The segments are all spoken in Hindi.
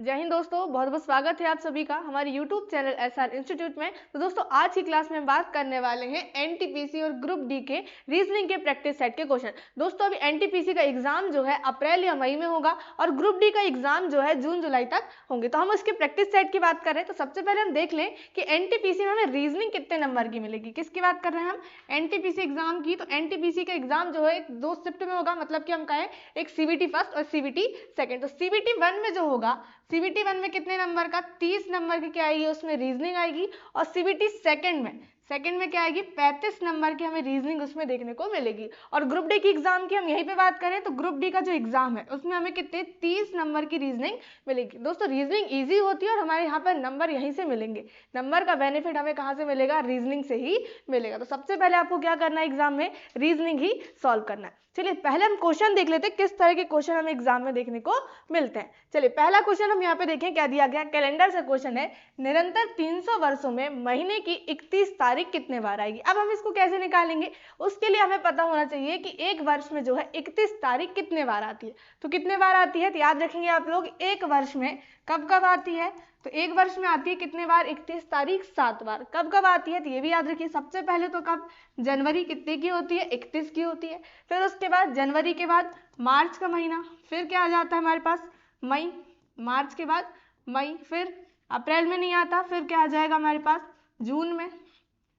जय हिंद दोस्तों, बहुत बहुत स्वागत है आप सभी का हमारे YouTube चैनल एसआर इंस्टीट्यूट में। तो दोस्तों आज की क्लास में हम बात करने वाले हैं एनटीपीसी और ग्रुप डी के रीजनिंग के प्रैक्टिस सेट के क्वेश्चन। दोस्तों अभी एनटीपीसी का एग्जाम जो है अप्रैल या मई में होगा और ग्रुप डी का एग्जाम जो है जून जुलाई तक होंगे। तो हम उसके प्रैक्टिस सेट की बात कर रहे हैं। तो सबसे पहले हम देख लें कि एनटीपीसी में हमें रीजनिंग कितने नंबर की मिलेगी। किसकी बात कर रहे हैं हम? एनटीपीसी एग्जाम की। तो एनटीपीसी का एग्जाम जो है 2 शिफ्ट में होगा, मतलब कि हम कहें एक सीबीटी फर्स्ट और सीबीटी सेकेंड। तो सीबीटी 1 में जो होगा, सीबीटी 1 में कितने नंबर का? 30 नंबर की क्या आएगी, उसमें रीजनिंग आएगी। और सीबीटी सेकंड में क्या आएगी? 35 नंबर की हमें रीजनिंग उसमें देखने को मिलेगी। और ग्रुप डी की एग्जाम की हम यहीं पे बात करें तो ग्रुप डी का जो एग्जाम है उसमें हमें कितने 30 नंबर की रीजनिंग मिलेगी। दोस्तों रीजनिंग इजी होती है और हमारे यहाँ पर नंबर यहीं से मिलेंगे। नंबर का बेनिफिट हमें कहाँ से मिलेगा? रीजनिंग से ही मिलेगा। तो सबसे पहले आपको क्या करना है, एग्जाम में रीजनिंग ही सॉल्व करना है। चलिए पहले हम क्वेश्चन देख लेते हैं किस तरह के क्वेश्चन हमें एग्जाम में देखने को मिलते हैं। चलिए पहला क्वेश्चन हम यहाँ पे देखें क्या दिया गया। कैलेंडर से क्वेश्चन है, निरंतर 300 वर्षों में महीने की 31 तारीख कितने बार आएगी। अब हम इसको कैसे निकालेंगे, उसके लिए हमें पता होना चाहिए कि एक वर्ष में जो है 31 तारीख कितने बार आती है। तो कितने बार आती है, तो याद रखेंगे आप लोग, एक वर्ष में कब कब आती है। तो एक वर्ष में आती है कितने बार? 31 तारीख 7 बार। कब कब आती है तो ये भी याद रखिए। सबसे पहले तो कब? जनवरी कितने की होती है? 31 की होती है। फिर उसके बाद जनवरी के बाद मार्च का महीना, फिर क्या आ जाता है हमारे पास? मई। मार्च के बाद मई, फिर अप्रैल में नहीं आता, फिर क्या आ जाएगा हमारे पास? जून में।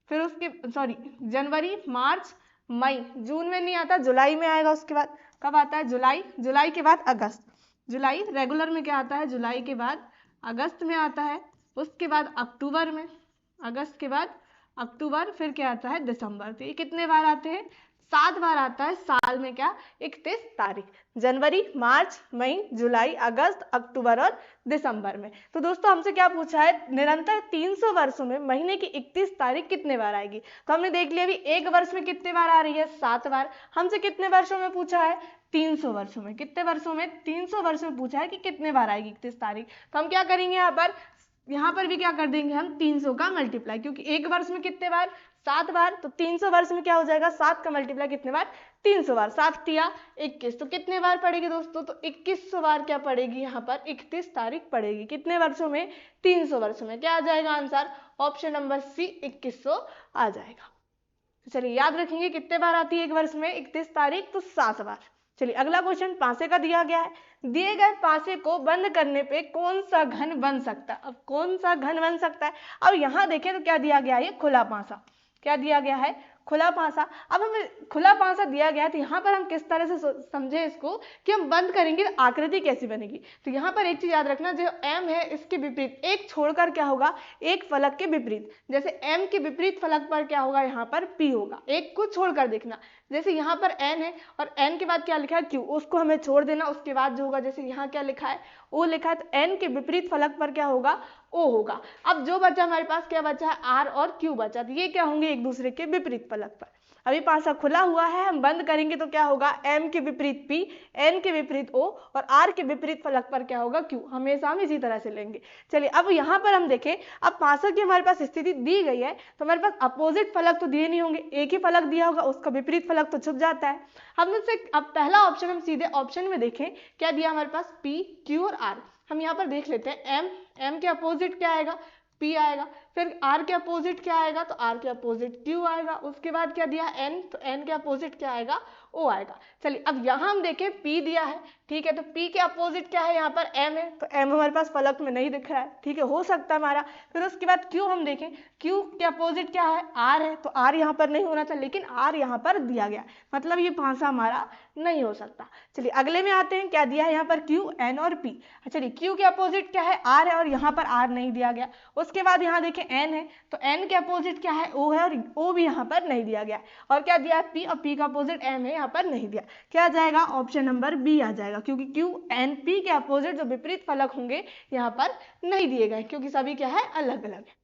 फिर उसके जनवरी मार्च मई, जून में नहीं आता, जुलाई में आएगा। उसके बाद कब आता है? जुलाई। जुलाई के बाद अगस्त। जुलाई रेगुलर में क्या आता है? जुलाई के बाद अगस्त में आता है। उसके बाद अक्टूबर में, अगस्त के बाद अक्टूबर, फिर क्या आता है? दिसंबर। तो ये कितने बार आते हैं? 7 बार आता है साल में। क्या? 31 तारीख। जनवरी, मार्च, मई, जुलाई, अगस्त, अक्टूबर और दिसंबर में। तो दोस्तों हमसे क्या पूछा है, निरंतर 300 वर्षों में महीने की 31 तारीख कितने बार आएगी। तो हमने देख लिया अभी एक वर्ष में कितने बार आ रही है? 7 बार। हमसे कितने वर्षों में पूछा है? 300 वर्षों में। कितने वर्षों में? 300 वर्षों में पूछा है कि कितने बार आएगी 31 तारीख। तो हम क्या करेंगे यहाँ पर भी क्या कर देंगे हम? 300 का मल्टीप्लाई, क्योंकि एक वर्ष में कितने बार? 7 बार। तो 300 वर्ष में क्या हो जाएगा? 7 का मल्टीप्लाई कितने बार? 300 बार। 7 तिया 21। तो कितने बार पड़ेगी दोस्तों? तो 2100 बार क्या पड़ेगी यहाँ पर? 31 तारीख पड़ेगी। कितने वर्षों में? 300 वर्षों में। क्या आ जाएगा आंसर? ऑप्शन नंबर सी 2100 आ जाएगा। तो चलिए याद रखेंगे कितने बार आती है एक वर्ष में 31 तारीख? तो 7 बार। चलिए अगला क्वेश्चन पासे का दिया गया है। दिए गए पासे को बंद करने पे कौन सा घन बन सकता है। अब कौन सा घन बन सकता है? अब यहाँ देखें तो क्या दिया गया है? खुला पासा। क्या दिया गया है? खुला पासा। अब हमें खुला पासा दिया गया है तो यहाँ पर हम किस तरह से समझे इसको कि हम बंद करेंगे तो आकृति कैसी बनेगी। तो यहाँ पर एक चीज याद रखना, जो एम है इसके विपरीत एक छोड़कर क्या होगा? एक फलक के विपरीत। जैसे एम के विपरीत फलक पर क्या होगा? यहाँ पर पी होगा। एक को छोड़कर देखना, जैसे यहाँ पर एन है और एन के बाद क्या लिखा है? क्यू, उसको हमें छोड़ देना। उसके बाद जो होगा, जैसे यहाँ क्या लिखा है? ओ लिखा है, तो एन के विपरीत फलक पर क्या होगा? ओ होगा। अब जो बचा हमारे पास क्या बचा है? आर और क्यू बचा। तो ये क्या होंगे? एक दूसरे के विपरीत फलक पर। अभी पासा खुला हुआ है, हम बंद करेंगे तो क्या होगा? एम के विपरीत पी, एन के विपरीत ओ और आर के विपरीत फलक पर क्या होगा? क्यू। हमेशा हम इसी तरह से लेंगे। चलिए अब यहाँ पर हम देखें, अब पासा की हमारे पास स्थिति दी गई है तो हमारे पास अपोजिट फलक तो दिए नहीं होंगे, एक ही फलक दिया होगा, उसका विपरीत फलक तो छुप जाता है। हम उससे अब पहला ऑप्शन हम सीधे ऑप्शन में देखें क्या दिया हमारे पास? पी, क्यू और आर। हम यहाँ पर देख लेते हैं एम, एम के अपोजिट क्या आएगा? पी आएगा। फिर आर के अपोजिट क्या आएगा? तो आर के अपोजिट क्यू आएगा। उसके बाद क्या दिया? एन, तो एन के अपोजिट क्या आएगा? ओ आएगा। चलिए अब यहाँ हम देखें पी दिया है, ठीक है, तो पी के अपोजिट क्या है? यहाँ पर एम है, तो एम हमारे पास फलक में नहीं दिख रहा है, ठीक है, हो सकता है हमारा। फिर उसके बाद क्यू हम देखें, क्यू के अपोजिट क्या है? आर है, तो आर यहाँ पर नहीं होना चाहिए, लेकिन आर यहाँ पर दिया गया, मतलब ये पासा हमारा नहीं हो सकता। चलिए अगले में आते हैं, क्या दिया है यहाँ पर? क्यू, एन और पी। चलिए क्यू के अपोजिट क्या है? आर है और यहाँ पर आर नहीं दिया गया। उसके बाद यहाँ देखें एन है, तो एन के अपोजिट क्या है? ओ है और ओ भी यहाँ पर नहीं दिया गया। और क्या दिया है? पी, और पी का अपोजिट एम है, यहाँ पर नहीं दिया। क्या आ जाएगा? ऑप्शन नंबर बी आ जाएगा, क्योंकि क्यू, एन, पी के अपोजिट जो विपरीत फलक होंगे यहाँ पर नहीं दिए गए, क्योंकि सभी क्या है? अलग अलग है।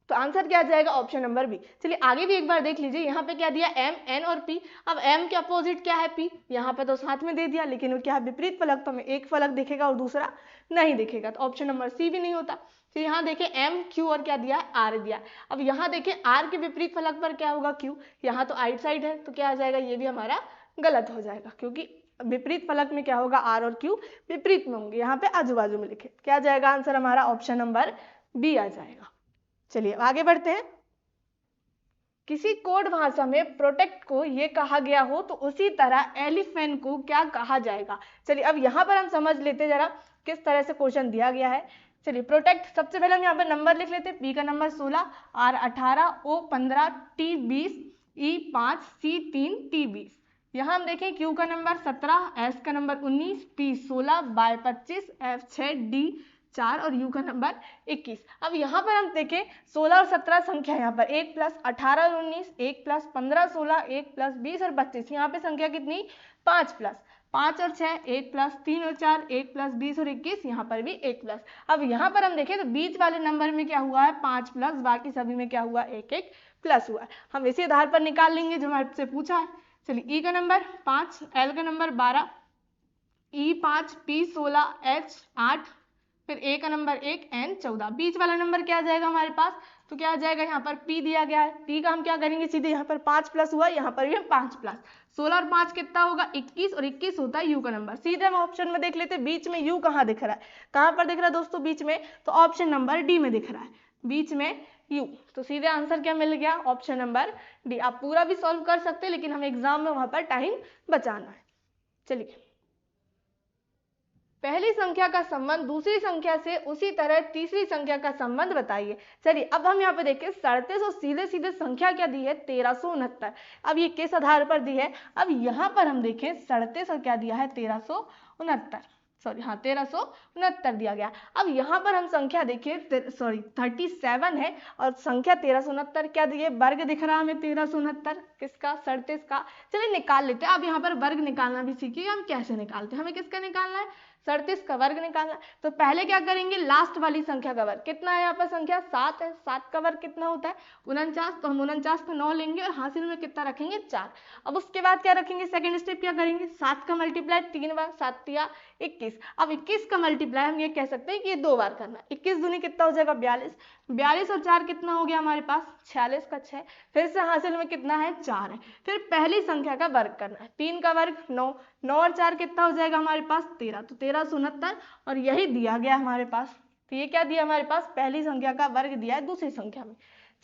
तो आंसर क्या आ जाएगा? Option number B. चलिए आगे भी एक बार देख लीजिए, यहाँ पे क्या दिया? एम, एन और पी। अब एम के अपोजिट क्या है? पी। यहाँ पे तो साथ में दे दिया, लेकिन वो क्या है? विपरीत फलक, तो हमें एक फलक दिखेगा और दूसरा नहीं दिखेगा, तो ऑप्शन नंबर सी भी नहीं होता। तो यहाँ देखें एम, क्यू और क्या दिया? आर दिया। अब यहाँ देखें आर के विपरीत फलक पर क्या होगा? क्यू। यहाँ तो आइट साइड है, तो क्या आ जाएगा? ये भी हमारा गलत हो जाएगा, क्योंकि विपरीत फलक में क्या होगा, आर और क्यू विपरीत में होंगे, यहाँ पे आजू बाजू में लिखे। क्या जाएगा आंसर हमारा, ऑप्शन नंबर बी आ जाएगा। चलिए आगे बढ़ते हैं। किसी कोड भाषा में प्रोटेक्ट को ये कहा गया हो तो उसी तरह एलिफेंट को क्या कहा जाएगा। चलिए अब यहाँ पर हम समझ लेते जरा किस तरह से क्वेश्चन दिया गया है। चलिए प्रोटेक्ट, सबसे पहले हम यहाँ पर नंबर लिख लेते हैं। पी का number 16, R 18, O 15, T 20, E 5, C 3, T 20। यहाँ हम देखें क्यू का नंबर 17, एस का number 19, P 16, Y 25, F 6, D 4 और यू का नंबर 21। अब यहाँ पर हम देखें 16 और 17 संख्या, यहाँ पर 1 प्लस 18 और 19, 1 प्लस 15 16, 1 प्लस 20 और 25। यहाँ पे संख्या कितनी, 5 प्लस 5 और 6, 1 प्लस 3 और 4, 1 प्लस 20 और 21। यहाँ पर भी 1 प्लस। अब यहाँ पर हम देखें तो बीच वाले नंबर में क्या हुआ है, 5 प्लस, बाकी सभी में क्या हुआ, 1 1 प्लस हुआ है। हम इसी आधार पर निकाल लेंगे जो हमारे से पूछा है। चलिए ई का नंबर 5, एल का नंबर 12, ई 5, पी 16, एच 8, फिर ए का नंबर 1, एन 14। बीच वाला नंबर क्या आ जाएगा हमारे पास, तो क्या आ जाएगा, यहाँ पर पी दिया गया है। पी का हम क्या करेंगे, सीधे यहाँ पर 5 प्लस हुआ, यहाँ पर भी हम 5 प्लस, 16 और 5 कितना होगा, 21 और 21 होता है यू का नंबर। सीधे हम ऑप्शन में देख लेते हैं बीच में यू कहाँ दिख रहा है, कहाँ पर दिख रहा है दोस्तों बीच में, तो ऑप्शन नंबर डी में दिख रहा है, बीच में यू। तो सीधे आंसर क्या मिल गया, ऑप्शन नंबर डी। आप पूरा भी सॉल्व कर सकते हैं लेकिन हमें एग्जाम में वहां पर टाइम बचाना है। चलिए पहली संख्या का संबंध दूसरी संख्या से उसी तरह तीसरी संख्या का संबंध बताइए। चलिए अब हम यहाँ पे देखें 37 और सीधे सीधे संख्या क्या दी है, 1369। अब ये किस आधार पर दी है, अब यहाँ पर हम देखें 37 और क्या दिया है, 1369, सॉरी हाँ 1369 दिया गया। अब यहाँ पर हम संख्या देखिए 37 है और संख्या 1369 क्या दी है, वर्ग दिख रहा है हमें 1369 किसका, 37 का। चलिए निकाल लेते हैं। अब यहाँ पर वर्ग निकालना भी सीखिए हम कैसे निकालते हैं, हमें किसका निकालना है, 37 का वर्ग निकालना है। तो पहले क्या करेंगे, लास्ट वाली संख्या का वर्ग, कितना है यहाँ पर संख्या 7 है, 7 का वर्ग कितना होता है 49, तो हम 49 का 9 लेंगे और हासिल में कितना रखेंगे 4। अब उसके बाद क्या रखेंगे, सेकंड स्टेप क्या करेंगे, 7 का मल्टीप्लाई 3 बार, 7 तिया 21। अब 21 का मल्टीप्लाई हम ये कह सकते हैं कि ये 2 बार करना है। 21 दूनी कितना हो जाएगा 42, 42 और 4 कितना हो गया हमारे पास 46 का 6, फिर से हासिल में कितना है 4 है। फिर पहली संख्या का वर्ग करना है, 3 का वर्ग 9, 9 और 4 कितना हो जाएगा हमारे पास 13, तो 1369 और यही दिया गया हमारे पास। तो ये क्या दिया हमारे पास, पहली संख्या का वर्ग दिया है दूसरी संख्या में।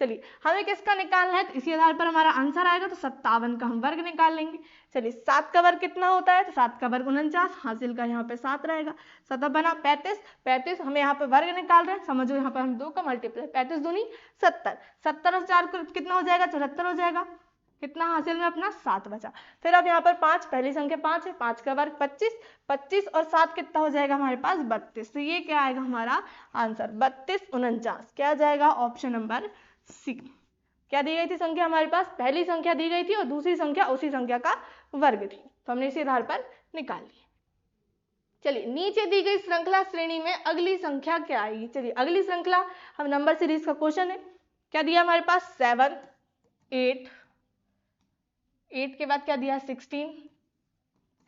चलिए हमें किसका निकालना है, तो इसी आधार पर हमारा आंसर आएगा, तो 57 का हम वर्ग निकाल लेंगे। चलिए 7 का वर्ग कितना होता है, तो 7 का वर्ग 49, हासिल का यहाँ पे 7 रहेगा, 7 बना 35, 35 हमें यहाँ पे वर्ग निकाल रहे हैं, समझो यहाँ पर हम 2 का मल्टीप्लाई, 35 दूनी 70, 70 और 4 कितना हो जाएगा 74 हो जाएगा, कितना हासिल में अपना 7 बचा। फिर अब यहाँ पर 5, पहली संख्या 5 है, 5 का वर्ग 25, 25 और 7 कितना हो जाएगा हमारे पास 32। तो ये क्या आएगा हमारा आंसर 32 49, क्या आ जाएगा ऑप्शन नंबर सी। क्या दी गई थी संख्या हमारे पास, पहली संख्या दी गई थी और दूसरी संख्या उसी संख्या का वर्ग थी, तो हमने इसी आधार पर निकाल लिया। चलिए नीचे दी गई श्रृंखला श्रेणी में अगली संख्या क्या आएगी। चलिए अगली श्रृंखला हम नंबर सीरीज का क्वेश्चन है, क्या दिया हमारे पास 7 8, 8 के बाद क्या दिया 16,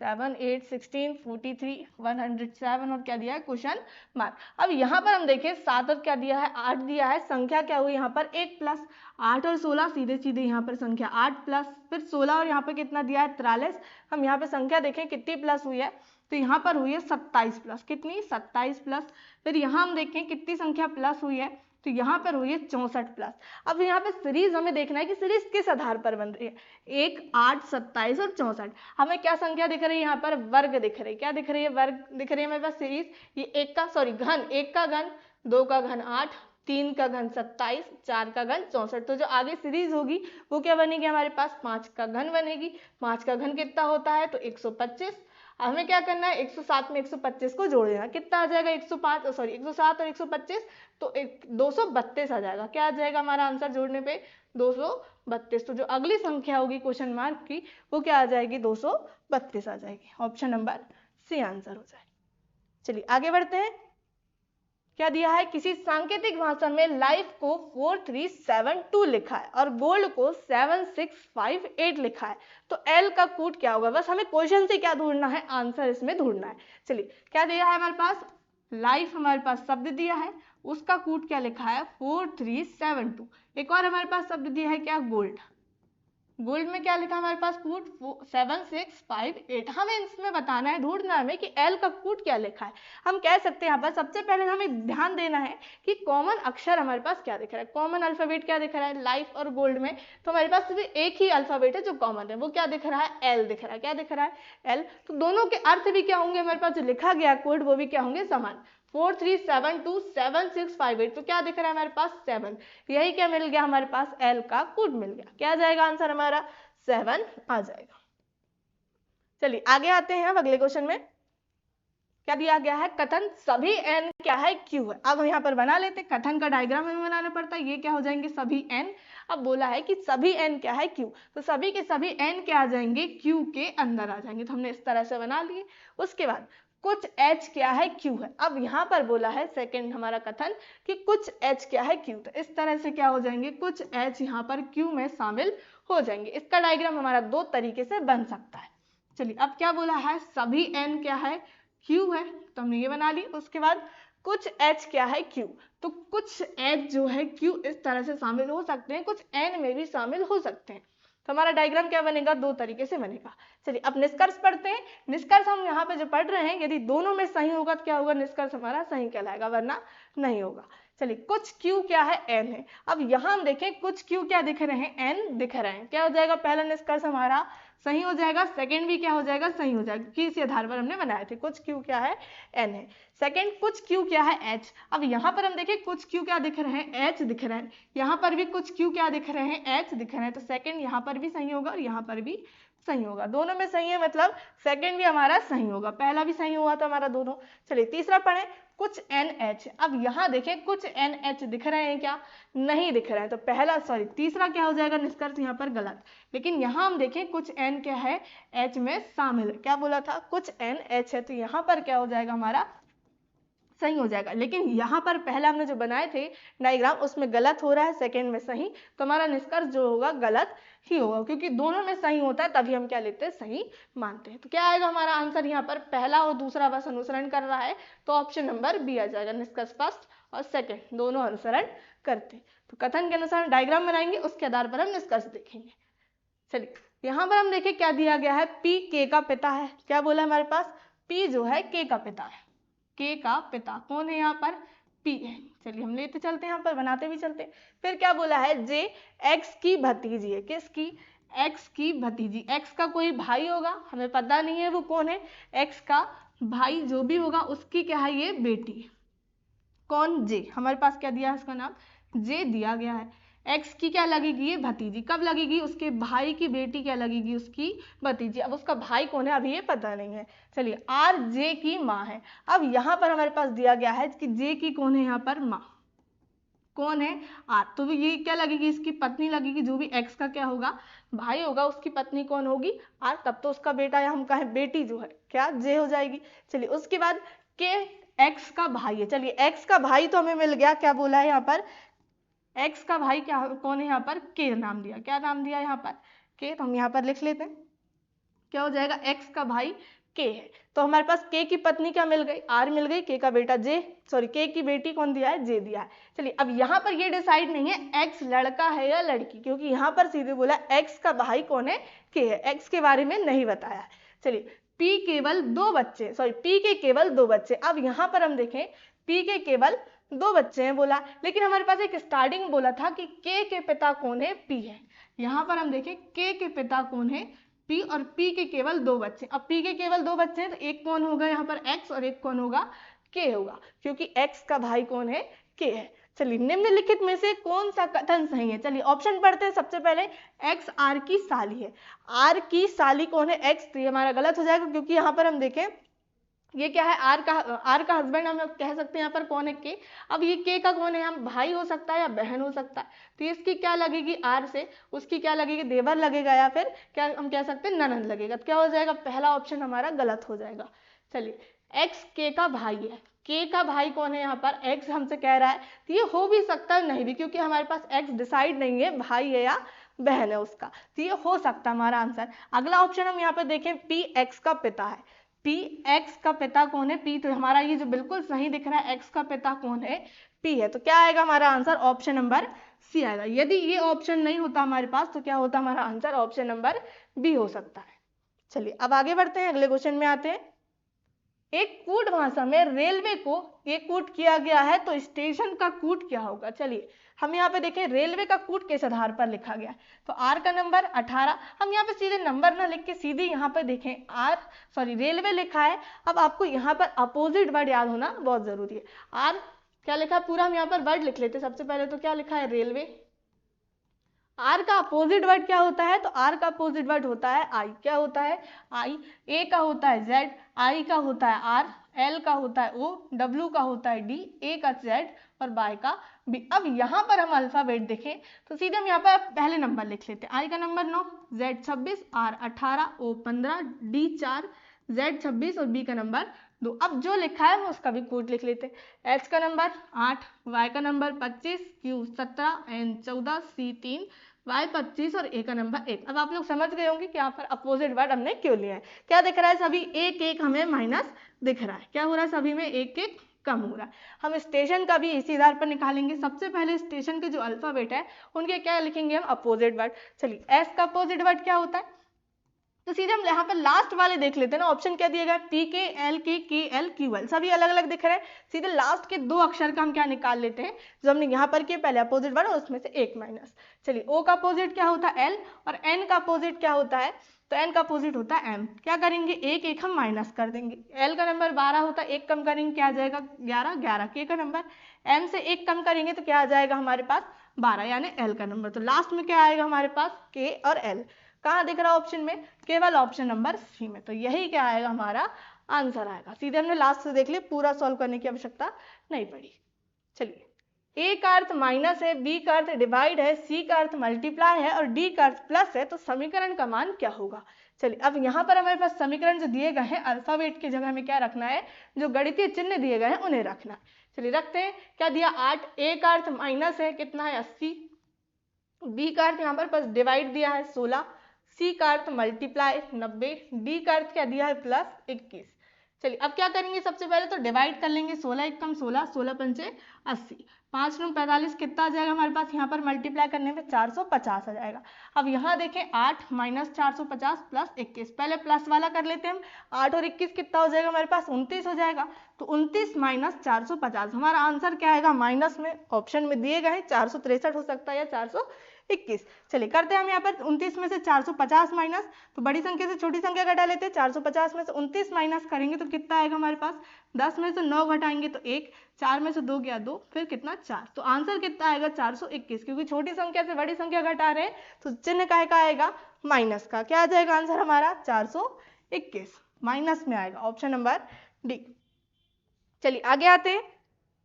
7 8 16 43 107 और क्या दिया है क्वेश्चन मार्क। अब यहाँ पर हम देखें 7 और क्या दिया है 8 दिया है, संख्या क्या हुई यहाँ पर 1 प्लस 8 और 16, सीधे सीधे यहाँ पर संख्या 8 प्लस फिर 16 और यहाँ पर कितना दिया है 43। हम यहाँ पे संख्या देखें कितनी प्लस हुई है, तो यहाँ पर हुई है 27 प्लस, कितनी 27 प्लस। फिर यहाँ हम देखें कितनी संख्या प्लस हुई है, तो यहाँ पर हुई है 64 प्लस। अब यहाँ पे सीरीज हमें देखना है कि सीरीज किस आधार पर बन रही है, 1 8 27 और 64। हमें क्या संख्या दिख रही है यहाँ पर, वर्ग दिख रही है, क्या दिख रही है वर्ग दिख रही है हमारे पास सीरीज। ये 1 का सॉरी घन, 1 का घन 2 का घन 8 3 का घन 27 4 का घन 64। तो जो आगे सीरीज होगी वो क्या बनेगी हमारे पास 5 का घन बनेगी। 5 का घन कितना होता है तो 125। हमें क्या करना है 107 में 125 को जोड़ देना, कितना आ जाएगा 107 और 125 तो 232 आ जाएगा। क्या आ जाएगा हमारा आंसर जोड़ने पे 232। तो जो अगली संख्या होगी क्वेश्चन मार्क की वो क्या आ जाएगी 232 आ जाएगी, ऑप्शन नंबर सी आंसर हो जाएगा। चलिए आगे बढ़ते हैं। क्या दिया है, किसी सांकेतिक भाषा में लाइफ को 4372 लिखा है और गोल्ड को 7658 लिखा है, तो एल का कूट क्या होगा। बस हमें क्वेश्चन से क्या ढूंढना है, आंसर इसमें ढूंढना है। चलिए क्या दिया है हमारे पास, लाइफ हमारे पास शब्द दिया है, उसका कूट क्या लिखा है 4372। एक और हमारे पास शब्द दिया है क्या गोल्ड, गोल्ड में क्या लिखा हमारे पास कूट 7658। हमें इसमें बताना है, ढूंढना है कि एल का कूट क्या लिखा है। हम कह सकते हैं यहाँ पर सबसे पहले हमें ध्यान देना है कि कॉमन अक्षर हमारे पास क्या दिख रहा है, कॉमन अल्फाबेट क्या दिख रहा है लाइफ और गोल्ड में। तो हमारे पास सिर्फ एक ही अल्फाबेट है जो कॉमन है, वो क्या दिख रहा है, एल दिख रहा है। क्या दिख रहा है, एल। तो दोनों के अर्थ भी क्या होंगे, हमारे पास जो लिखा गया कोड वो भी क्या होंगे, समान। 43727658। तो क्या दिख रहा है हमारे पास, 7। यही क्या मिल गया हमारे पास, एल का कोड मिल गया। क्या आ जाएगा आंसर हमारा, 7 आ जाएगा। चलिए आगे आते हैं अब अगले क्वेश्चन में। क्या दिया गया है, कथन सभी एन क्या है, क्यू है। अब हम यहाँ पर बना लेते हैं, कथन का डायग्राम हमें बनाना पड़ता है। ये क्या हो जाएंगे, सभी एन। अब बोला है कि सभी एन क्या है, क्यू। तो सभी के सभी एन क्या आ जाएंगे, क्यू के अंदर आ जाएंगे। तो हमने इस तरह से बना लिए। उसके बाद कुछ एच क्या है, क्यू है। अब यहाँ पर बोला है सेकंड हमारा कथन कि कुछ एच क्या है, क्यू। तो इस तरह से क्या हो जाएंगे, कुछ एच यहाँ पर क्यू में शामिल हो जाएंगे। इसका डायग्राम हमारा दो तरीके से बन सकता है। चलिए अब क्या बोला है, सभी एन क्या है, क्यू है। तो हमने ये बना ली। उसके बाद कुछ एच क्या है, क्यू। तो कुछ एच जो है क्यू इस तरह से शामिल हो सकते हैं, कुछ एन में भी शामिल हो सकते हैं। तो हमारा डायग्राम क्या बनेगा, दो तरीके से बनेगा। चलिए अब निष्कर्ष पढ़ते हैं। निष्कर्ष हम यहाँ पे जो पढ़ रहे हैं, यदि दोनों में सही होगा तो क्या होगा, निष्कर्ष हमारा सही कहलाएगा, वरना नहीं होगा। चलिए कुछ क्यू क्या है, एन है। अब यहाँ हम देखें कुछ क्यू क्या दिख रहे हैं, एन दिख रहे हैं। क्या हो जाएगा, पहला निष्कर्ष हमारा सही हो जाएगा, सेकंड भी क्या हो जाएगा, सही हो जाएगा, क्योंकि इसी आधार पर हमने बनाए थे। कुछ क्यू क्या है, एन है। सेकंड कुछ क्यू क्या है, एच। अब यहाँ पर हम देखें कुछ क्यू क्या दिख रहे हैं, एच दिख रहे हैं। यहाँ पर भी कुछ क्यू क्या दिख रहे हैं, एच दिख रहे हैं। तो सेकंड यहाँ पर भी सही होगा और यहाँ पर भी सही होगा। दोनों में सही है, मतलब सेकंड भी हमारा सही होगा, पहला भी सही हुआ था हमारा दोनों। चलिए तीसरा पढ़ें, कुछ एन एच। अब यहाँ देखें कुछ एन एच दिख रहे हैं क्या, नहीं दिख रहे हैं। तो पहला तीसरा क्या हो जाएगा, निष्कर्ष यहाँ पर गलत। लेकिन यहाँ हम देखें कुछ एन क्या है, एच में शामिल है। क्या बोला था, कुछ एन एच है। तो यहाँ पर क्या हो जाएगा हमारा, सही हो जाएगा। लेकिन यहाँ पर पहला हमने जो बनाए थे डायग्राम, उसमें गलत हो रहा है, सेकंड में सही। तो हमारा निष्कर्ष जो होगा गलत ही होगा, क्योंकि दोनों में सही होता है तभी हम क्या लेते हैं, सही मानते हैं। तो क्या आएगा हमारा आंसर, यहाँ पर पहला और दूसरा बस अनुसरण कर रहा है, तो ऑप्शन नंबर बी आ जाएगा। निष्कर्ष फर्स्ट और सेकेंड दोनों अनुसरण करते हैं। तो कथन के अनुसार डायग्राम बनाएंगे, उसके आधार पर हम निष्कर्ष देखेंगे। चलिए यहाँ पर हम देखें क्या दिया गया है, पी के का पिता है। क्या बोला हमारे पास, पी जो है के का पिता है। के का पिता कौन है, यहाँ पर पी है। चलिए हम लेते चलते हैं, यहाँ पर बनाते भी चलते हैं। फिर क्या बोला है, जे एक्स की भतीजी है। किसकी, एक्स की भतीजी। एक्स का कोई भाई होगा, हमें पता नहीं है वो कौन है। एक्स का भाई जो भी होगा उसकी क्या है, ये बेटी। कौन, जे। हमारे पास क्या दिया है, इसका नाम जे दिया गया है। एक्स की क्या लगेगी, ये भतीजी। कब लगेगी, उसके भाई की बेटी क्या लगेगी, उसकी भतीजी। अब उसका भाई कौन है अभी ये पता नहीं है। चलिए आर जे की माँ है। अब यहाँ पर हमारे पास दिया गया है कि जे की कौन है, यहाँ पर माँ कौन है, आर। तो ये क्या लगेगी, इसकी पत्नी लगेगी। जो भी एक्स का क्या होगा, भाई होगा, उसकी पत्नी कौन होगी, आर। तब तो उसका बेटा या हम कहें बेटी जो है क्या, जे हो जाएगी। चलिए उसके बाद के एक्स का भाई है। चलिए एक्स का भाई तो हमें मिल गया। क्या बोला है यहाँ पर, एक्स का भाई क्या कौन है, यहाँ पर के नाम दिया। क्या नाम दिया यहाँ पर, के। तो हम यहाँ पर लिख लेते हैं, क्या हो जाएगा, एक्स का भाई के है। तो हमारे पास के की पत्नी क्या मिल गई, आर मिल गई। के का बेटा जे, के की बेटी कौन दिया है, जे दिया है। चलिए अब यहाँ पर ये डिसाइड नहीं है एक्स लड़का है या लड़की, क्योंकि यहाँ पर सीधे बोला एक्स का भाई कौन है, के है। एक्स के बारे में नहीं बताया है। चलिए पी केवल दो बच्चे, पी के केवल दो बच्चे। अब यहाँ पर हम देखें पी के केवल दो बच्चे हैं बोला, लेकिन हमारे पास एक स्टार्टिंग बोला था कि के पिता कौन है, पी है। यहाँ पर हम देखें के पिता कौन है, पी, और पी के केवल दो बच्चे। अब पी के केवल दो बच्चे हैं तो एक कौन होगा यहाँ पर, एक्स, और एक कौन होगा, के होगा, क्योंकि एक्स का भाई कौन है, के है। चलिए निम्नलिखित में से कौन सा कथन सही है। चलिए ऑप्शन पढ़ते हैं। सबसे पहले एक्स आर की साली है। आर की साली कौन है, एक्स। तो ये हमारा गलत हो जाएगा, क्योंकि यहाँ पर हम देखें ये क्या है, आर का हस्बैंड हम कह सकते हैं यहाँ पर कौन है, के। अब ये के का कौन है, हम भाई हो सकता है या बहन हो सकता है। तो इसकी क्या लगेगी, आर से उसकी क्या लगेगी, देवर लगेगा, या फिर क्या हम कह सकते हैं ननद लगेगा। तो क्या हो जाएगा, पहला ऑप्शन हमारा गलत हो जाएगा। चलिए एक्स के का भाई है। के का भाई कौन है, यहाँ पर एक्स हमसे कह रहा है। तो ये हो भी सकता है, नहीं भी, क्योंकि हमारे पास एक्स डिसाइड नहीं है भाई है या बहन है उसका। तो ये हो सकता है हमारा आंसर। अगला ऑप्शन हम यहाँ पे देखें, पी एक्स का पिता है। P, x का पिता कौन है? P। तो हमारा ये जो बिल्कुल सही दिख रहा है x का पिता कौन है? P है। तो क्या आएगा हमारा आंसर? ऑप्शन नंबर सी आएगा। यदि ये ऑप्शन नहीं होता हमारे पास तो क्या होता हमारा आंसर? ऑप्शन नंबर बी हो सकता है। चलिए अब आगे बढ़ते हैं, अगले क्वेश्चन में आते हैं। एक कूट भाषा में रेलवे को एक कूट किया गया है तो स्टेशन का कूट क्या होगा? चलिए हम यहाँ पे देखें रेलवे का कूट किस आधार पर लिखा गया है। तो आर का नंबर 18। हम यहाँ पे सीधे नंबर ना लिख के सीधे यहाँ पे देखें रेलवे लिखा है। अब आपको यहाँ पर अपोजिट वर्ड याद होना बहुत जरूरी है। आर क्या लिखा है पूरा, हम यहाँ पर वर्ड लिख लेते हैं। सबसे पहले तो क्या लिखा है? रेलवे। आर का अपोजिट वर्ड क्या होता है? तो आर का अपोजिट वर्ड होता है आई। क्या होता है? आई। ए का होता है जेड, आई का होता है आर, एल का होता है ओ, डब्ल्यू का होता है डी, ए का जेड और बाय का बी। अब यहाँ पर हम अल्फाबेट देखें तो सीधे हम यहाँ पर पहले नंबर लिख लेते हैं। आई का number 9, Z 26, R 18, O 15, D 4, Z 26 और बी का नंबर 2। अब जो लिखा है हम उसका भी कोड लिख लेते हैं। एच का नंबर 8, वाई का नंबर 25, क्यू 17, एन 14, सी 3, वाई 25 और ए का नंबर 1। अब आप लोग समझ गए होंगे कि यहाँ पर अपोजिट वर्ड हमने क्यों लिया है। क्या दिख रहा है? सभी एक एक हमें माइनस दिख रहा है। क्या हो रहा है? सभी में एक एक कम हो रहा है। हम स्टेशन का भी इसी आधार पर निकालेंगे। सबसे पहले स्टेशन के जो अल्फाबेट है उनके क्या लिखेंगे हम? Opposite word. चलिए एस का अपोजिट वर्ड क्या होता है? तो सीधे हम यहाँ पर लास्ट वाले देख लेते हैं ना। ऑप्शन क्या दिया गया? पी के, एल के एल, क्यू एल, सभी अलग अलग दिख रहे हैं। सीधे लास्ट के 2 अक्षर का हम क्या निकाल लेते हैं जो हमने यहाँ पर किए पहले अपोजिट वर्ड और उसमें से एक माइनस। चलिए ओ का अपोजिट क्या होता है? एल। और एन का अपोजिट क्या होता है? तो एन का अपोजिट होता है एम। क्या करेंगे? एक एक हम माइनस कर देंगे। एल का नंबर 12 होता है, एक कम करेंगे क्या आ जाएगा? 11, 11 के का नंबर। एम से एक कम करेंगे तो क्या आ जाएगा हमारे पास? 12 यानी एल का नंबर। तो लास्ट में क्या आएगा हमारे पास? के और एल। कहाँ दिख रहा है ऑप्शन में? केवल ऑप्शन नंबर सी में। तो यही क्या आएगा हमारा आंसर आएगा। सीधे हमने लास्ट से देख लिया, पूरा सॉल्व करने की आवश्यकता नहीं पड़ी। चलिए ए का अर्थ माइनस है, बी का अर्थ डिवाइड है, सी का अर्थ मल्टीप्लाई है और डी का अर्थ प्लस है, तो समीकरण का मान क्या होगा? चलिए अब यहाँ पर हमारे पास समीकरण जो दिए गए हैं अल्फाबेट की जगह हमें क्या रखना है? जो गणितीय चिन्ह दिए गए हैं उन्हें रखना है। चलिए रखते हैं। क्या दिया? 8। ए का अर्थ माइनस है, कितना है? 80। बी का अर्थ यहाँ पर बस डिवाइड दिया है 16, सी का अर्थ मल्टीप्लाई 90, डी का अर्थ क्या दिया है? प्लस 21। चलिए अब क्या करेंगे? सबसे पहले तो डिवाइड कर लेंगे। 16 एकम 16, 16 पंचे 80, 5 नौ 45, कितना आ जाएगा हमारे पास? यहाँ पर मल्टीप्लाई करने में 450 आ जाएगा। अब यहाँ देखें 8 माइनस 450 प्लस 21, पहले प्लस वाला कर लेते हैं हम। 8 और 21 कितना हो जाएगा हमारे पास? 29 हो जाएगा। तो 29 माइनस 450, हमारा आंसर क्या आएगा? माइनस में ऑप्शन में दिए गए 463 हो सकता है या 421। चलिए करते हैं हम यहाँ पर 29 में से 450 माइनस, तो बड़ी संख्या से छोटी संख्या घटा लेते हैं। 450 में से 29 माइनस करेंगे तो कितना आएगा हमारे पास? 10 में से 9 घटाएंगे तो 1, 4 में से 2 गया 2, फिर कितना? 4। तो आंसर कितना आएगा? 421। क्योंकि छोटी संख्या से बड़ी संख्या घटा रहे हैं तो चिन्ह काहे का आएगा? माइनस का। क्या आ जाएगा आंसर हमारा? 421 माइनस में आएगा, ऑप्शन नंबर डी। चलिए आगे आते हैं।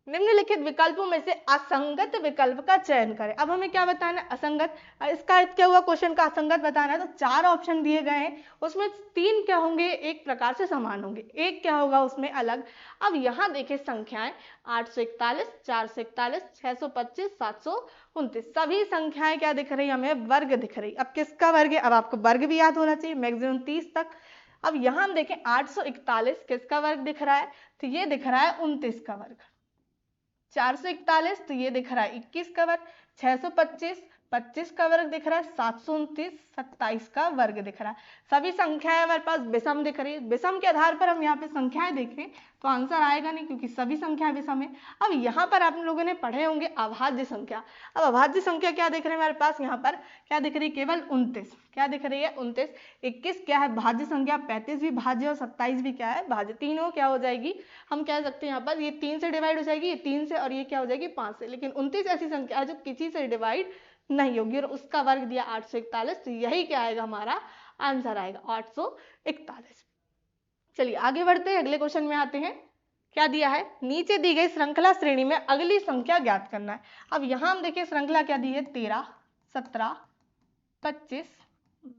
निम्नलिखित विकल्पों में से असंगत विकल्प का चयन करें। अब हमें क्या बताना है? असंगत। इसका अर्थ क्या हुआ? क्वेश्चन का असंगत बताना है। तो 4 ऑप्शन दिए गए हैं, उसमें 3 क्या होंगे? एक प्रकार से समान होंगे, एक क्या होगा उसमें अलग। अब यहाँ देखिए संख्याएं 841, 441, 625, 729, सभी संख्याएं क्या दिख रही? हमें वर्ग दिख रही। अब किसका वर्ग है? अब आपको वर्ग भी याद होना चाहिए, मैक्सिमम 30 तक। अब यहाँ हम देखें 841 किसका वर्ग दिख रहा है? तो ये दिख रहा है 29 का वर्ग। 441 तो ये दिख रहा है 21 का वर्ग। 625 25 का वर्ग दिख रहा है। 729 27 का वर्ग दिख रहा है। सभी संख्याएं हमारे पास विषम दिख रही है। विषम के आधार पर हम यहाँ पे संख्याएं देखें तो आंसर आएगा नहीं, क्योंकि सभी संख्याएं विषम है। अब यहाँ पर आप लोगों ने पढ़े होंगे अभाज्य संख्या। अब अभाज्य संख्या क्या दिख रही है हमारे पास? यहाँ पर क्या दिख रही है? केवल 29। क्या दिख रही है? 29। 21 क्या है? भाज्य संख्या। 35 भी भाज्य और 27 भी क्या है? भाज्य। तीनों क्या हो जाएगी? हम कह सकते हैं यहाँ पर ये 3 से डिवाइड हो जाएगी, ये 3 से, और ये क्या हो जाएगी? 5 से। लेकिन 29 ऐसी संख्या है जो किसी से डिवाइड नहीं होगी और उसका वर्ग दिया 841। तो यही क्या आएगा हमारा आंसर आएगा 841। चलिए आगे बढ़ते हैं, अगले क्वेश्चन में आते हैं। क्या दिया है? नीचे दी गई श्रृंखला श्रेणी में अगली संख्या ज्ञात करना है। अब यहाँ हम देखिए श्रृंखला क्या दी है? 13, 17, 25,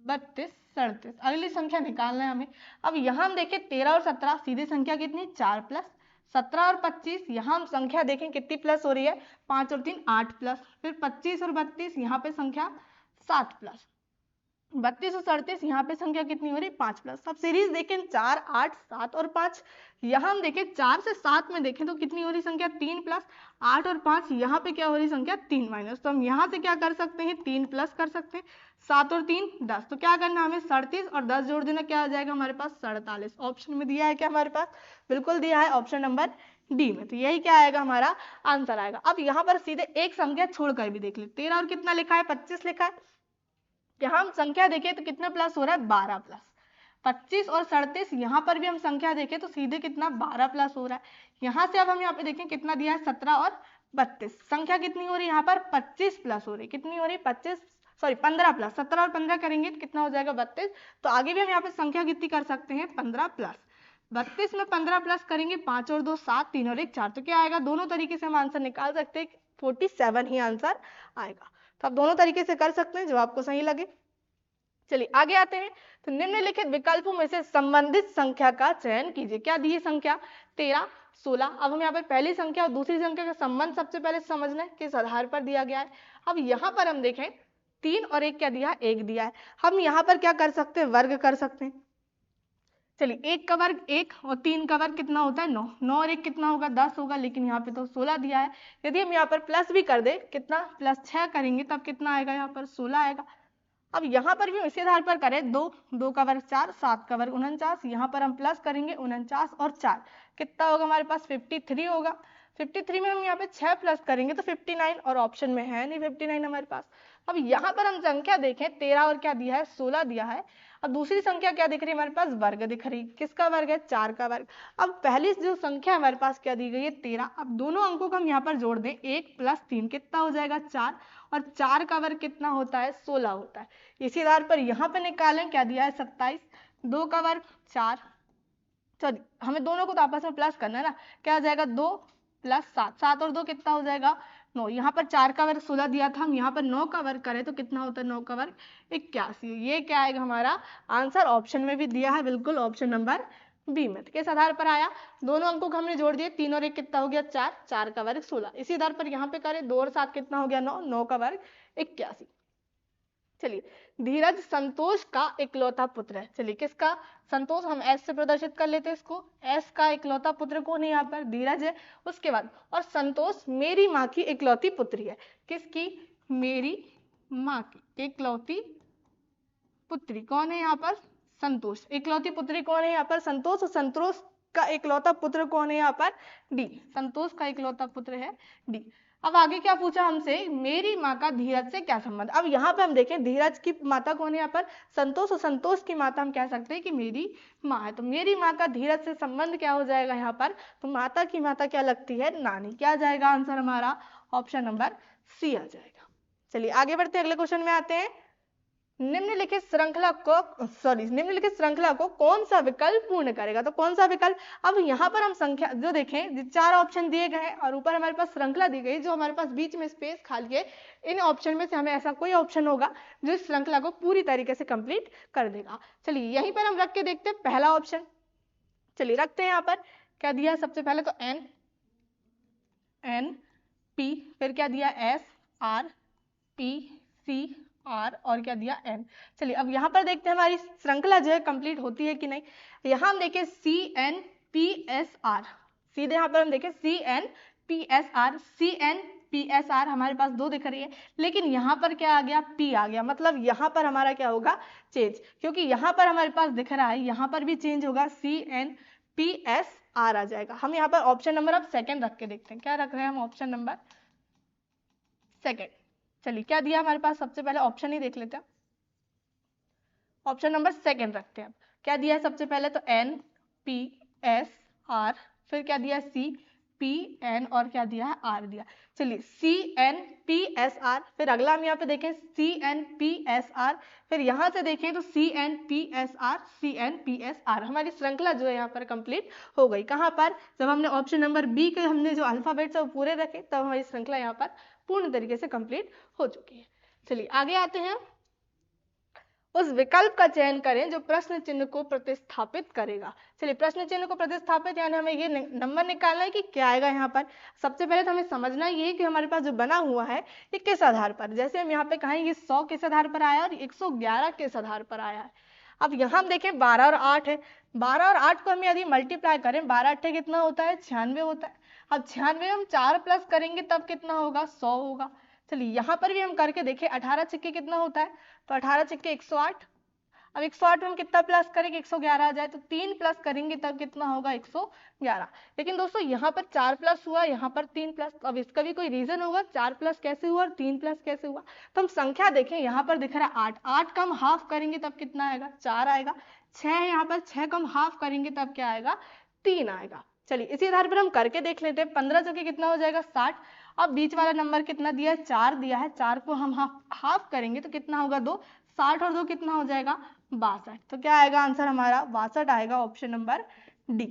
32, 37, अगली संख्या निकालना है हमें। अब यहाँ हम देखें 13 और 17 सीधी संख्या कितनी? 4 प्लस 17 और 25, यहाँ हम संख्या देखें कितनी प्लस हो रही है? 5 और 3 8 प्लस, फिर 25 और 32 यहाँ पे संख्या 7 प्लस। 32 और 37, यहाँ पे संख्या कितनी हो रही है 5 प्लस। अब सीरीज देखें 4, 8, 7 और 5, यहाँ हम देखें 4 से 7 में देखें तो कितनी हो रही संख्या 3 प्लस, 8 और 5 यहाँ पे क्या हो रही संख्या 3 माइनस। तो हम यहाँ से क्या कर सकते हैं 3 प्लस कर सकते हैं, 7 और 3 10। तो क्या करना हमें 37 और 10 जोड़ देना, क्या आ जाएगा हमारे पास 47। ऑप्शन में दिया है क्या हमारे पास, बिल्कुल दिया है ऑप्शन नंबर डी में। तो यही क्या आएगा हमारा आंसर आएगा। अब यहाँ पर सीधे एक संख्या छोड़कर भी देख ले, 13 और कितना लिखा है 25 लिखा है। यहाँ हम संख्या देखें तो कितना प्लस हो रहा है 12 प्लस, 25 और 37 यहाँ पर भी हम संख्या देखें तो सीधे कितना 12 प्लस हो रहा है। यहाँ से अब हम यहाँ पे देखें कितना दिया है 17 और 32, संख्या कितनी हो रही है यहाँ पर 25 प्लस हो रही है, कितनी हो रही है 15 प्लस, 17 और 15 करेंगे तो कितना हो जाएगा 32। तो आगे भी हम यहाँ पे संख्या कितनी कर सकते हैं 15 प्लस, 32 में 15 प्लस करेंगे 5 और 2 7, 3 और 1 4। तो क्या आएगा, दोनों तरीके से हम आंसर निकाल सकते हैं, 47 ही आंसर आएगा। तो आप दोनों तरीके से कर सकते हैं जो आपको सही लगे। चलिए आगे आते हैं। तो निम्नलिखित विकल्पों में से संबंधित संख्या का चयन कीजिए। क्या दी है संख्या 13, 16। अब हम यहाँ पर पहली संख्या और दूसरी संख्या का संबंध सबसे पहले समझना है, किस आधार पर दिया गया है। अब यहाँ पर हम देखें 3 और 1 क्या दिया है 1 दिया है। हम यहाँ पर क्या कर सकते हैं वर्ग कर सकते हैं। चलिए 1 का वर्ग 1 और 3 का वर्ग कितना होता है 9, 9 और 1 कितना होगा 10 होगा, लेकिन यहाँ पे तो 16 दिया है। यदि हम यहाँ पर प्लस भी कर दे, कितना प्लस 6 करेंगे तब कितना आएगा यहाँ पर 16 आएगा। अब यहाँ पर भी इसी आधार पर करें 2, 2 का वर्ग 4, 7 का वर्ग 49, यहाँ पर हम प्लस करेंगे 49 और 4 कितना होगा हमारे पास 53 होगा। 53 में हम यहाँ पे 6 प्लस करेंगे तो 59, और ऑप्शन में है नहीं 59 हमारे पास। अब यहाँ पर हम संख्या देखें 13 और क्या दिया है 16 दिया है। अब दूसरी संख्या क्या दिख रही है हमारे पास वर्ग दिख रही है, किसका वर्ग है 4 का वर्ग। अब पहली जो संख्या हमारे पास क्या दी गई है 13। अब दोनों अंकों को हम यहाँ पर जोड़ दें 1 प्लस 3 कितना हो जाएगा 4, और 4 का वर्ग कितना होता है 16 होता है। इसी आधार पर यहाँ पे निकालें क्या दिया है 27, 2 का वर्ग 4, सॉरी हमें दोनों को तो आपस में प्लस करना है ना, क्या आ जाएगा 2 प्लस 7, 7 और 2 कितना हो जाएगा 9। यहाँ पर 4 का वर्ग 16 दिया था, हम यहाँ पर 9 का वर्ग करें तो कितना होता है 9 का वर्ग 81। ये क्या आएगा हमारा आंसर, ऑप्शन में भी दिया है बिल्कुल ऑप्शन नंबर बी में। किस आधार पर आया, दोनों अंकों को हमने जोड़ दिए, 3 और 1 कितना हो गया 4, 4 का वर्ग 16। इसी आधार पर यहाँ पे करें 2 और 7 कितना हो गया 9, 9 का वर्ग 81। चलिए धीरज संतोष का इकलौता पुत्र है। चलिए किसका, संतोष, हम एस से प्रदर्शित कर लेते हैं इसको, एस का इकलौता पुत्र कौन है यहाँ पर धीरज है। उसके बाद और संतोष मेरी माँ की इकलौती पुत्री है। किसकी, मेरी माँ की इकलौती पुत्री कौन है यहाँ पर संतोष। इकलौती पुत्री कौन है यहाँ पर संतोष, और संतोष का इकलौता पुत्र कौन है यहाँ पर डी, संतोष का इकलौता पुत्र है डी। अब आगे क्या पूछा हमसे, मेरी माँ का धीरज से क्या संबंध। अब यहाँ पे हम देखें धीरज की माता कौन है यहाँ पर संतोष, और संतोष की माता हम कह सकते हैं कि मेरी माँ है। तो मेरी माँ का धीरज से संबंध क्या हो जाएगा यहाँ पर, तो माता की माता क्या लगती है नानी। क्या जाएगा आंसर हमारा ऑप्शन नंबर सी आ जाएगा। चलिए आगे बढ़ते हैं, अगले क्वेश्चन में आते हैं। निम्नलिखित श्रृंखला को कौन सा विकल्प पूर्ण करेगा। तो कौन सा विकल्प, अब यहाँ पर हम संख्या जो देखें 4 ऑप्शन दिए गए हैं और ऊपर हमारे पास श्रृंखला दी गई, जो हमारे पास बीच में स्पेस खाली है। इन ऑप्शन में से हमें ऐसा कोई ऑप्शन होगा जो इस श्रृंखला को पूरी तरीके से कंप्लीट कर देगा। चलिए यहीं पर हम रख के देखते हैं पहला ऑप्शन। चलिए रखते हैं यहाँ पर, क्या दिया सबसे पहले तो एन पी, फिर क्या दिया S R P C R, और क्या दिया एन। चलिए अब यहाँ पर देखते हैं हमारी श्रृंखला जो है कंप्लीट होती है कि नहीं। यहाँ हम देखें C N P S R, सीधे यहाँ पर हम देखें C N P S R, C N P S R हमारे पास 2 दिख रही है, लेकिन यहाँ पर क्या आ गया पी आ गया। मतलब यहाँ पर हमारा क्या होगा चेंज, क्योंकि यहाँ पर हमारे पास दिख रहा है, यहाँ पर भी चेंज होगा, C N P S R आ जाएगा। हम यहाँ पर ऑप्शन नंबर अब सेकेंड रख के देखते हैं, क्या रख रहे हैं हम ऑप्शन नंबर सेकेंड। चलिए क्या दिया हमारे पास, सबसे पहले ऑप्शन ही देख लेते हैं, ऑप्शन नंबर सेकेंड रखते हैं। क्या दिया है सबसे पहले तो एन पी एस आर, फिर क्या दिया सी पी एन, और क्या दिया है आर दिया। चलिए C N P S R, फिर अगला हम यहाँ पे देखें C N P S R, फिर यहाँ से देखें तो C N P S R, C N P S R. हमारी श्रृंखला जो है यहाँ पर कंप्लीट हो गई। कहाँ पर, जब हमने ऑप्शन नंबर बी के हमने जो अल्फाबेट्स है वो पूरे रखे, तब हमारी श्रृंखला यहाँ पर पूर्ण तरीके से कंप्लीट हो चुकी है। चलिए आगे आते हैं। उस विकल्प का चयन करें जो प्रश्न चिन्ह को प्रतिस्थापित करेगा। चलिए, प्रश्न चिन्ह को प्रतिस्थापित यानी हमें ये नंबर निकालना है कि क्या आएगा यहाँ पर। सबसे पहले तो हमें समझना ये कि हमारे पास जो बना हुआ है ये किस आधार पर, जैसे हम यहाँ पे कहें ये 100 किस आधार पर आया और 111 किस आधार पर आया है। अब यहाँ हम देखें 12 और 8 है, 12 और 8 को हम यदि मल्टीप्लाई करें 12 8 कितना होता है 96 होता है। अब 96 हम 4 प्लस करेंगे तब कितना होगा 100 होगा। चलिए यहाँ पर भी हम करके देखें 18 छिक्के कितना होता है, तो 18 छिक्के 108। अब 108 में हम कितना प्लस करेंगे 111 आ जाए, तो 3 प्लस करेंगे तब कितना होगा 111। लेकिन दोस्तों यहाँ पर 4 प्लस हुआ, यहाँ पर 3 प्लस, तो अब इसका भी कोई रीजन होगा 4 प्लस कैसे हुआ और 3 प्लस कैसे हुआ। तो हम संख्या देखें, यहाँ पर दिख रहा है 8, 8 का हम हाफ करेंगे तब कितना आएगा 4 आएगा। 6 है यहाँ पर, 6 का हम हाफ करेंगे तब क्या आएगा 3 आएगा। चलिए इसी आधार पर हम करके देख लेते हैं। 15 चौके कितना हो जाएगा 60। अब बीच वाला नंबर कितना दिया है 4 दिया है, 4 को हम हाफ करेंगे तो कितना होगा 2, 60 और 2 कितना हो जाएगा 62। तो क्या आएगा आंसर हमारा 62 आएगा, ऑप्शन नंबर डी।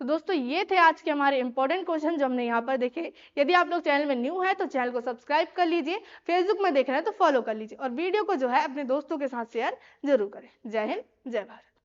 तो दोस्तों ये थे आज के हमारे इंपॉर्टेंट क्वेश्चन जो हमने यहाँ पर देखे। यदि आप लोग चैनल में न्यू है तो चैनल को सब्सक्राइब कर लीजिए, फेसबुक में देख रहे हैं तो फॉलो कर लीजिए और वीडियो को जो है अपने दोस्तों के साथ शेयर जरूर करें। जय हिंद, जय भारत।